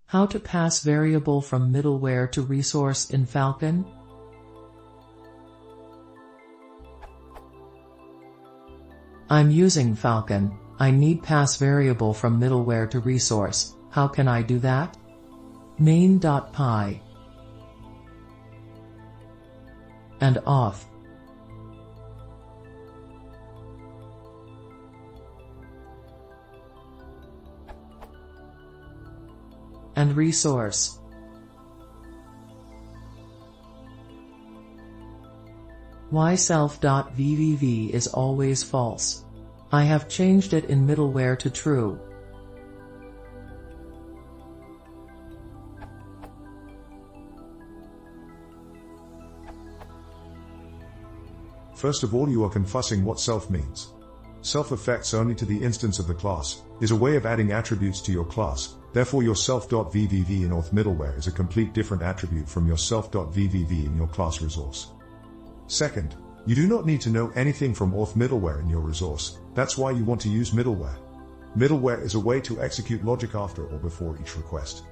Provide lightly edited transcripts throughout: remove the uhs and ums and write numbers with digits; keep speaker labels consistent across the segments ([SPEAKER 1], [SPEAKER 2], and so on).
[SPEAKER 1] How to pass variable from middleware to resource in Falcon? I'm using Falcon. I need pass variable from middleware to resource. How can I do that? Main.py and auth. And resource. Why self.vvv is always false? I have changed it in middleware to true.
[SPEAKER 2] First of all, you are confusing what self means. Self affects only to the instance of the class, is a way of adding attributes to your class, therefore your self.vvv in auth middleware is a complete different attribute from your self.vvv in your class resource. Second, you do not need to know anything from auth middleware in your resource, that's why you want to use middleware. Middleware is a way to execute logic after or before each request.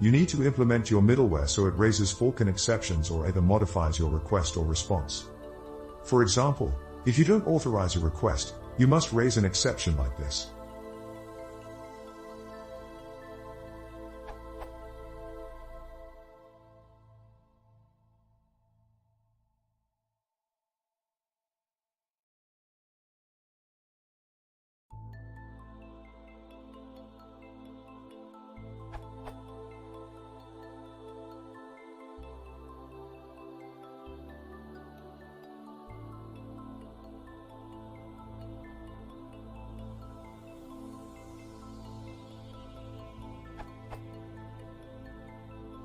[SPEAKER 2] You need to implement your middleware so it raises falcon exceptions or either modifies your request or response. For example, if you don't authorize a request, you must raise an exception like this.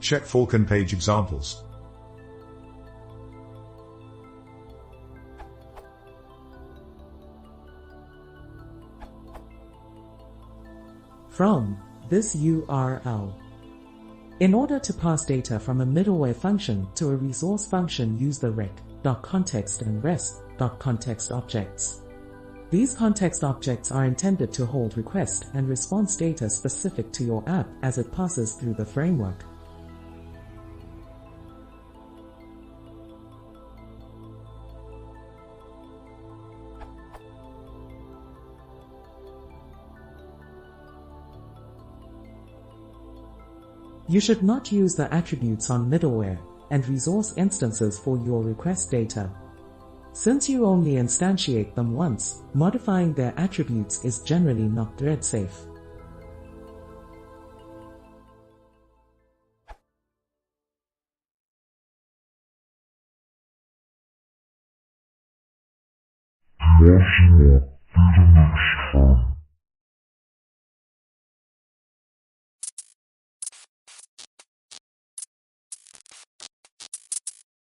[SPEAKER 2] Check Falcon page examples.
[SPEAKER 3] From this URL. In order to pass data from a middleware function to a resource function, use the rec.context and rest.context objects. These context objects are intended to hold request and response data specific to your app as it passes through the framework. You should not use the attributes on middleware and resource instances for your request data. Since you only instantiate them once, modifying their attributes is generally not thread safe.
[SPEAKER 4] Maximal Phoenix